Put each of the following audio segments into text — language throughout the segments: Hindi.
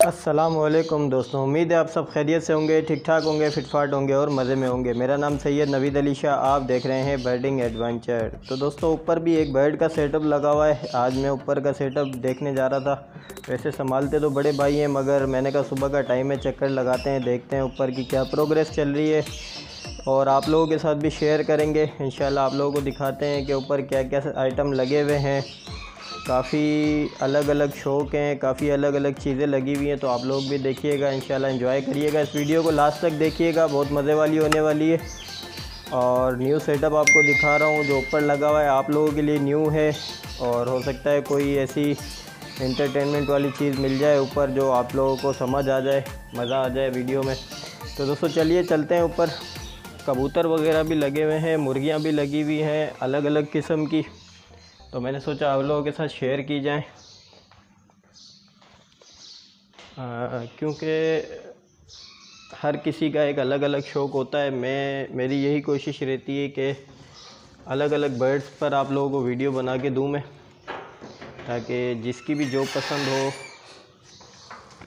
अस्सलामुअलैकुम दोस्तों, उम्मीद है आप सब खैरियत से होंगे, ठीक ठाक होंगे, फिटफाट होंगे और मज़े में होंगे। मेरा नाम सैयद नवीद अली शाह, आप देख रहे हैं बर्डिंग एडवेंचर। तो दोस्तों, ऊपर भी एक बर्ड का सेटअप लगा हुआ है। आज मैं ऊपर का सेटअप देखने जा रहा था। वैसे संभालते तो बड़े भाई हैं, मगर मैंने कहा सुबह का टाइम है, चक्कर लगाते हैं, देखते हैं ऊपर की क्या प्रोग्रेस चल रही है और आप लोगों के साथ भी शेयर करेंगे। इंशाल्लाह आप लोगों को दिखाते हैं कि ऊपर क्या क्या आइटम लगे हुए हैं। काफ़ी अलग अलग शौक़ हैं, काफ़ी अलग अलग चीज़ें लगी हुई हैं, तो आप लोग भी देखिएगा, इंशाल्लाह एंजॉय करिएगा। इस वीडियो को लास्ट तक देखिएगा, बहुत मज़े वाली होने वाली है। और न्यू सेटअप आपको दिखा रहा हूँ जो ऊपर लगा हुआ है, आप लोगों के लिए न्यू है और हो सकता है कोई ऐसी एंटरटेनमेंट वाली चीज़ मिल जाए ऊपर जो आप लोगों को समझ आ जाए, मज़ा आ जाए वीडियो में। तो दोस्तों चलिए चलते हैं ऊपर। कबूतर वगैरह भी लगे हुए हैं, मुर्गियाँ भी लगी हुई हैं अलग अलग किस्म की, तो मैंने सोचा आप लोगों के साथ शेयर की जाए, क्योंकि हर किसी का एक अलग अलग शौक़ होता है। मेरी यही कोशिश रहती है कि अलग अलग बर्ड्स पर आप लोगों को वीडियो बना के दूँ मैं, ताकि जिसकी भी जो पसंद हो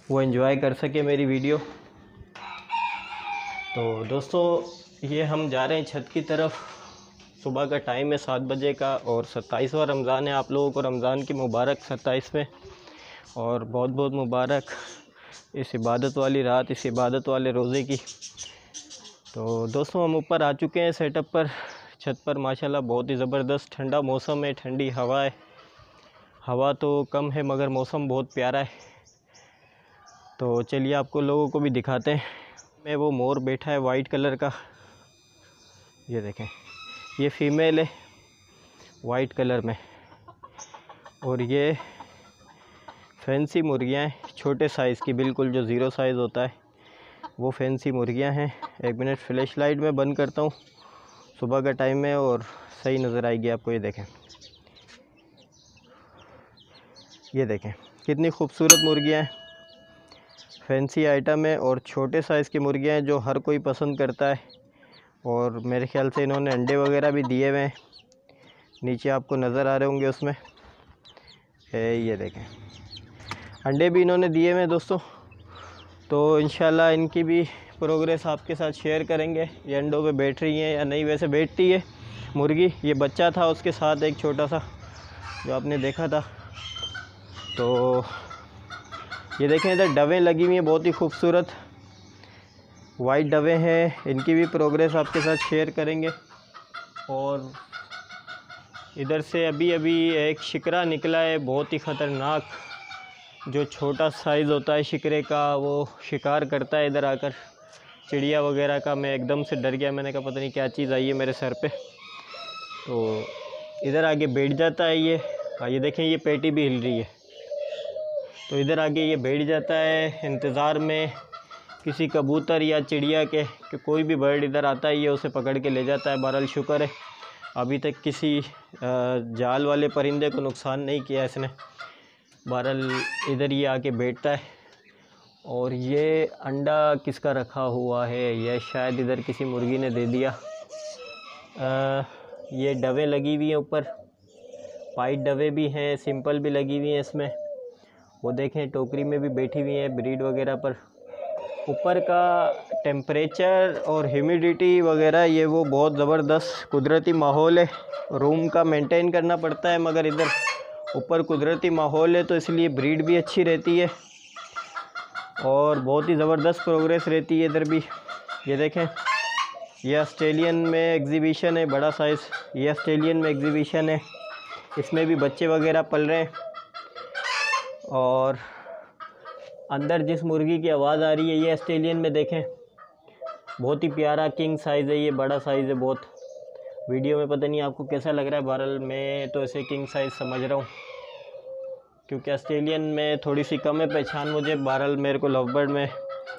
वो एंजॉय कर सके मेरी वीडियो। तो दोस्तों, ये हम जा रहे हैं छत की तरफ। सुबह का टाइम है 7 बजे का और 27वां रमज़ान है। आप लोगों को रमज़ान की मुबारक 27वें, और बहुत बहुत मुबारक इस इबादत वाली रात, इस इबादत वाले रोज़े की। तो दोस्तों, हम ऊपर आ चुके हैं सेटअप पर, छत पर। माशाल्लाह बहुत ही ज़बरदस्त ठंडा मौसम है, ठंडी हवा है। हवा तो कम है मगर मौसम बहुत प्यारा है। तो चलिए आपको लोगों को भी दिखाते हैं। मैं वो मोर बैठा है वाइट कलर का, ये देखें, ये फ़ीमेल है वाइट कलर में, और ये फैंसी मुर्गियाँ हैं छोटे साइज़ की, बिल्कुल जो ज़ीरो साइज़ होता है वो फैंसी मुर्गियाँ हैं। एक मिनट फ्लैश लाइट में बंद करता हूँ, सुबह का टाइम है और सही नज़र आएगी आपको। ये देखें कितनी खूबसूरत मुर्गियाँ हैं, फैंसी आइटम है और छोटे साइज़ की मुर्गियाँ हैं जो हर कोई पसंद करता है। और मेरे ख्याल से इन्होंने अंडे वगैरह भी दिए हुए हैं, नीचे आपको नज़र आ रहे होंगे उसमें ये देखें अंडे भी इन्होंने दिए हुए हैं दोस्तों। तो इंशाल्लाह इनकी भी प्रोग्रेस आपके साथ शेयर करेंगे, ये अंडों पे बैठ रही हैं या नहीं। वैसे बैठती है मुर्गी, ये बच्चा था उसके साथ एक छोटा सा जो आपने देखा था। तो ये देखें इधर डवें लगी हुई हैं, बहुत ही खूबसूरत वाइट डवें हैं, इनकी भी प्रोग्रेस आपके साथ शेयर करेंगे। और इधर से अभी अभी एक शिकरा निकला है, बहुत ही ख़तरनाक, जो छोटा साइज़ होता है शिकरे का, वो शिकार करता है इधर आकर चिड़िया वगैरह का। मैं एकदम से डर गया, मैंने कहा पता नहीं क्या चीज़ आई है मेरे सर पे। तो इधर आगे बैठ जाता है ये देखें, ये पेटी भी हिल रही है। तो इधर आगे ये बैठ जाता है इंतज़ार में किसी कबूतर या चिड़िया के, कि कोई भी बर्ड इधर आता है ये उसे पकड़ के ले जाता है। बहरहाल शुक्र है अभी तक किसी जाल वाले परिंदे को नुकसान नहीं किया इसने। बहरहाल इधर ये आके बैठता है। और ये अंडा किसका रखा हुआ है, यह शायद इधर किसी मुर्गी ने दे दिया। ये डवें लगी हुई हैं ऊपर, वाइट डवें भी हैं, सिंपल भी लगी हुई हैं इसमें। वो देखें टोकरी में भी बैठी हुई हैं ब्रीड वगैरह पर। ऊपर का टेम्परेचर और ह्यूमिडिटी वगैरह ये वो बहुत ज़बरदस्त कुदरती माहौल है। रूम का मेंटेन करना पड़ता है, मगर इधर ऊपर कुदरती माहौल है तो इसलिए ब्रीड भी अच्छी रहती है और बहुत ही ज़बरदस्त प्रोग्रेस रहती है इधर भी। ये देखें, ये ऑस्ट्रेलियन में एग्ज़िबिशन है, बड़ा साइज़, ये ऑस्ट्रेलियन में एग्ज़िबिशन है, इसमें भी बच्चे वगैरह पल रहे हैं। और अंदर जिस मुर्गी की आवाज़ आ रही है ये ऑस्ट्रेलियन में देखें, बहुत ही प्यारा किंग साइज़ है, ये बड़ा साइज़ है बहुत। वीडियो में पता नहीं आपको कैसा लग रहा है, बहरहाल मैं तो इसे किंग साइज़ समझ रहा हूँ, क्योंकि ऑस्ट्रेलियन में थोड़ी सी कम है पहचान मुझे। बहरहाल मेरे को लव बर्ड में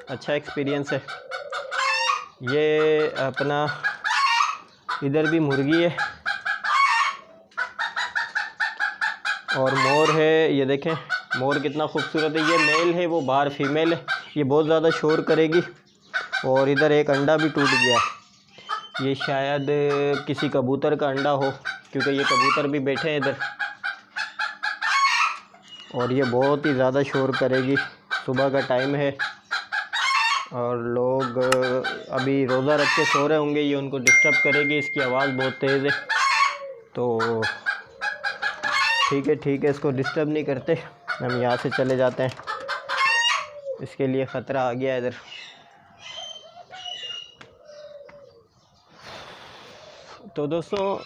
अच्छा एक्सपीरियंस है। ये अपना इधर भी मुर्गी है और मोर है, ये देखें मोर कितना खूबसूरत है। ये मेल है, वो बाहर फीमेल है, ये बहुत ज़्यादा शोर करेगी। और इधर एक अंडा भी टूट गया है, ये शायद किसी कबूतर का अंडा हो, क्योंकि ये कबूतर भी बैठे हैं इधर और ये बहुत ही ज़्यादा शोर करेगी। सुबह का टाइम है और लोग अभी रोज़ा रख के सो रहे होंगे, ये उनको डिस्टर्ब करेगी, इसकी आवाज़ बहुत तेज़ है। तो ठीक है, इसको डिस्टर्ब नहीं करते, हम यहाँ से चले जाते हैं, इसके लिए ख़तरा आ गया इधर। तो दोस्तों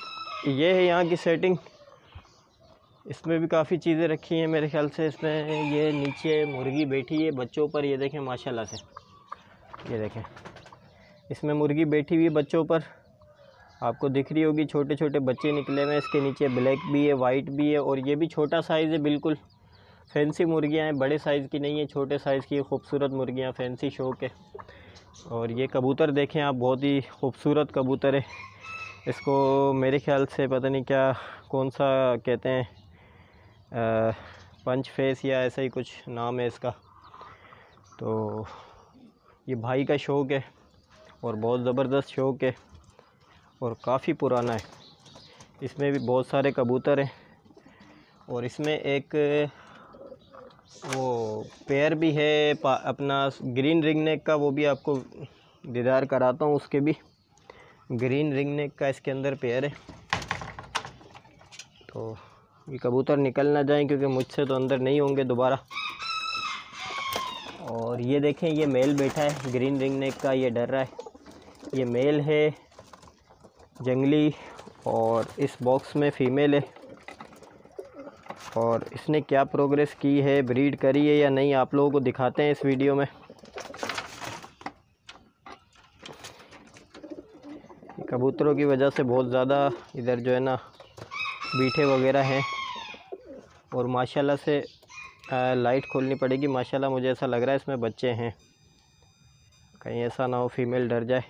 ये है यहाँ की सेटिंग, इसमें भी काफ़ी चीज़ें रखी हैं मेरे ख्याल से। इसमें ये नीचे मुर्गी बैठी है बच्चों पर, ये देखें माशाल्लाह से, ये देखें इसमें मुर्गी बैठी हुई है बच्चों पर, आपको दिख रही होगी, छोटे छोटे बच्चे निकले हुए हैं। इसके नीचे ब्लैक भी है, वाइट भी है, और ये भी छोटा साइज़ है, बिल्कुल फैंसी मुर्गियाँ हैं, बड़े साइज़ की नहीं है, छोटे साइज़ की खूबसूरत मुर्गियाँ, फैंसी शौक है। और ये कबूतर देखें आप, बहुत ही खूबसूरत कबूतर है। इसको मेरे ख्याल से पता नहीं क्या कौन सा कहते हैं, पंच फेस या ऐसा ही कुछ नाम है इसका। तो ये भाई का शौक़ है और बहुत ज़बरदस्त शौक़ है और काफ़ी पुराना है। इसमें भी बहुत सारे कबूतर हैं और इसमें एक वो पेयर भी है अपना ग्रीन रिंग नेक का, वो भी आपको दीदार कराता हूँ उसके भी। ग्रीन रिंग नेक का इसके अंदर पेयर है। तो ये कबूतर निकल ना जाएं क्योंकि मुझसे तो अंदर नहीं होंगे दोबारा। और ये देखें, ये मेल बैठा है ग्रीन रिंग नेक का, ये डर रहा है, ये मेल है जंगली, और इस बॉक्स में फ़ीमेल है। और इसने क्या प्रोग्रेस की है, ब्रीड करी है या नहीं, आप लोगों को दिखाते हैं इस वीडियो में। कबूतरों की वजह से बहुत ज़्यादा इधर जो है ना बीठे वगैरह हैं, और माशाल्लाह से लाइट खोलनी पड़ेगी। माशाल्लाह मुझे ऐसा लग रहा है इसमें बच्चे हैं, कहीं ऐसा ना हो फ़ीमेल डर जाए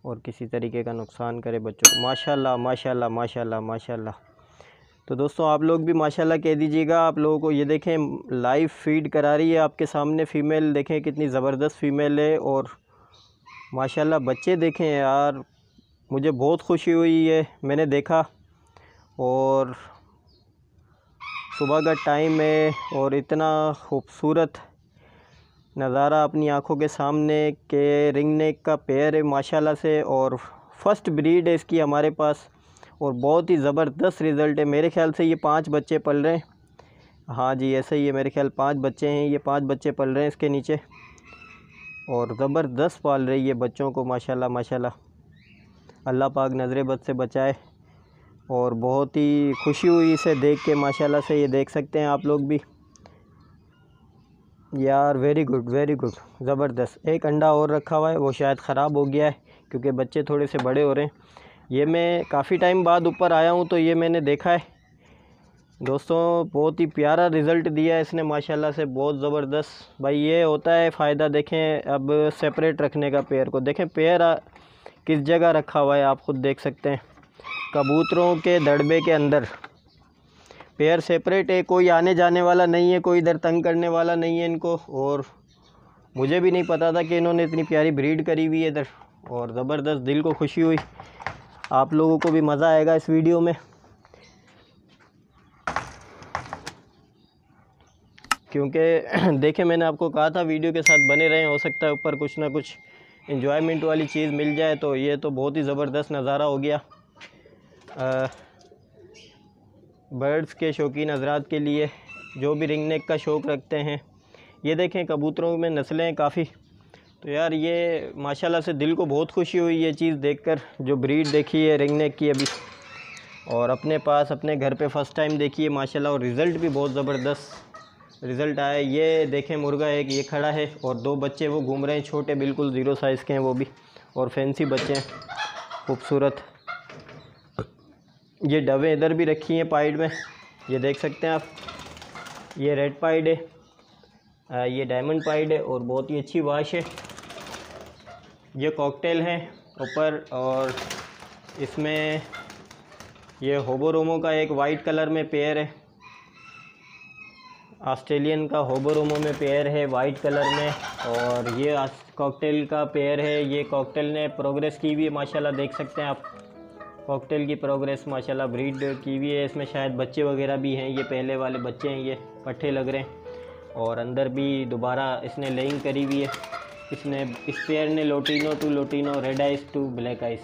और किसी तरीके का नुकसान करे बच्चों को। माशाल्लाह माशाल्लाह माशाल्लाह माशाल्लाह। तो दोस्तों आप लोग भी माशाल्लाह कह दीजिएगा। आप लोगों को ये देखें लाइव फीड करा रही है आपके सामने फ़ीमेल, देखें कितनी ज़बरदस्त फ़ीमेल है। और माशाल्लाह बच्चे देखें यार, मुझे बहुत खुशी हुई है मैंने देखा। और सुबह का टाइम है और इतना खूबसूरत नज़ारा अपनी आँखों के सामने के रिंग नेक का पेयर है माशाल्लाह से, और फर्स्ट ब्रीड है इसकी हमारे पास, और बहुत ही ज़बरदस्त रिज़ल्ट है। मेरे ख्याल से ये 5 बच्चे पल रहे हैं, हाँ जी ऐसे ही है, मेरे ख्याल 5 बच्चे हैं, ये 5 बच्चे पल रहे हैं इसके नीचे, और ज़बरदस्त पाल रही है बच्चों को माशाल्लाह माशाल्लाह। अल्लाह पाक नज़र बद से बचाए। और बहुत ही खुशी हुई इसे देख के माशाल्लाह से, ये देख सकते हैं आप लोग भी यार। वेरी गुड ज़बरदस्त। एक अंडा और रखा हुआ है, वो शायद ख़राब हो गया है क्योंकि बच्चे थोड़े से बड़े हो रहे हैं। ये मैं काफ़ी टाइम बाद ऊपर आया हूँ तो ये मैंने देखा है दोस्तों, बहुत ही प्यारा रिज़ल्ट दिया है इसने माशाल्लाह से, बहुत ज़बरदस्त। भाई ये होता है फ़ायदा। देखें अब सेपरेट रखने का पेयर को, देखें पेयर किस जगह रखा हुआ है, आप ख़ुद देख सकते हैं। कबूतरों के दड़बे के अंदर पेयर सेपरेट है, कोई आने जाने वाला नहीं है, कोई इधर तंग करने वाला नहीं है इनको। और मुझे भी नहीं पता था कि इन्होंने इतनी प्यारी ब्रीड करी हुई है इधर, और ज़बरदस्त, दिल को खुशी हुई। आप लोगों को भी मज़ा आएगा इस वीडियो में, क्योंकि देखें मैंने आपको कहा था वीडियो के साथ बने रहें, हो सकता है ऊपर कुछ ना कुछ एंजॉयमेंट वाली चीज़ मिल जाए। तो ये तो बहुत ही ज़बरदस्त नज़ारा हो गया बर्ड्स के शौकीन हज़रात के लिए, जो भी रिंग नेक का शौक़ रखते हैं। ये देखें कबूतरों में नस्लें हैं काफ़ी। तो यार ये माशाल्लाह से दिल को बहुत खुशी हुई ये चीज़ देखकर, जो ब्रीड देखी है रिंग नेक की अभी, और अपने पास अपने घर पे फ़र्स्ट टाइम देखी है माशाल्लाह। और रिज़ल्ट भी बहुत ज़बरदस्त रिज़ल्ट आया। ये देखें मुर्गा एक ये खड़ा है और 2 बच्चे वो घूम रहे हैं, छोटे बिल्कुल 0 साइज़ के हैं वो भी, और फैंसी बच्चे हैं खूबसूरत। ये डवें इधर भी रखी हैं पाइड में, ये देख सकते हैं आप। ये रेड पाइड है, ये डायमंड पाइड है और बहुत ही अच्छी वाश है। ये कॉकटेल है ऊपर, और इसमें ये होबोरोमो का एक वाइट कलर में पेयर है, ऑस्ट्रेलियन का होबोरोमो में पेयर है वाइट कलर में। और ये कॉकटेल का पेयर है। ये कॉकटेल ने प्रोग्रेस की हुई है माशाल्लाह, देख सकते हैं आप कॉकटेल की प्रोग्रेस माशाल्लाह, ब्रीड की हुई है। इसमें शायद बच्चे वगैरह भी हैं, ये पहले वाले बच्चे हैं, ये पट्ठे लग रहे हैं। और अंदर भी दोबारा इसने लेइंग करी हुई है। इसने इस पेयर ने Latino to Latino, red ice to black ice,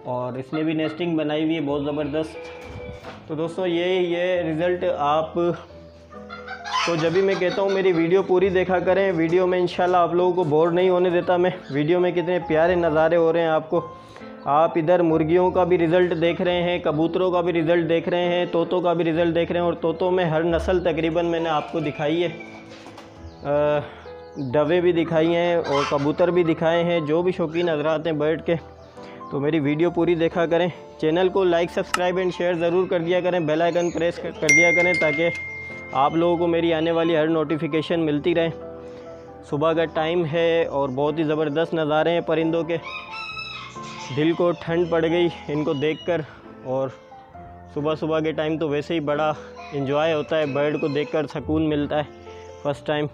और इसने भी नेस्टिंग बनाई हुई है बहुत ज़बरदस्त। तो दोस्तों ये रिज़ल्ट आप तो जब भी मैं कहता हूँ मेरी वीडियो पूरी देखा करें। वीडियो में इंशाल्लाह आप लोगों को बोर नहीं होने देता मैं। वीडियो में कितने प्यारे नज़ारे हो रहे हैं आपको। आप इधर मुर्गियों का भी रिज़ल्ट देख रहे हैं, कबूतरों का भी रिज़ल्ट देख रहे हैं, तोतों का भी रिज़ल्ट देख रहे हैं। और तोतों में हर नस्ल तकरीबन मैंने आपको दिखाई है, डवे भी दिखाई हैं और कबूतर भी दिखाए हैं। जो भी शौकीन हज़रात हैं बर्ड के, तो मेरी वीडियो पूरी देखा करें। चैनल को लाइक, सब्सक्राइब एंड शेयर ज़रूर कर दिया करें। बेल आइकन प्रेस कर दिया करें ताकि आप लोगों को मेरी आने वाली हर नोटिफिकेशन मिलती रहे। सुबह का टाइम है और बहुत ही ज़बरदस्त नज़ारे हैं परिंदों के। दिल को ठंड पड़ गई इनको देखकर। और सुबह सुबह के टाइम तो वैसे ही बड़ा इन्जॉय होता है, बर्ड को देखकर सुकून मिलता है फ़र्स्ट टाइम।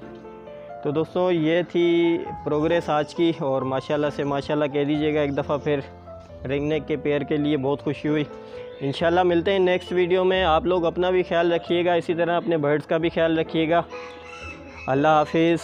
तो दोस्तों ये थी प्रोग्रेस आज की, और माशाल्लाह से माशाल्लाह कह दीजिएगा एक दफ़ा फिर। रिंगनेक के पेयर के लिए बहुत खुशी हुई। इंशाल्लाह मिलते हैं नेक्स्ट वीडियो में। आप लोग अपना भी ख्याल रखिएगा, इसी तरह अपने बर्ड्स का भी ख्याल रखिएगा। अल्लाह हाफिज़।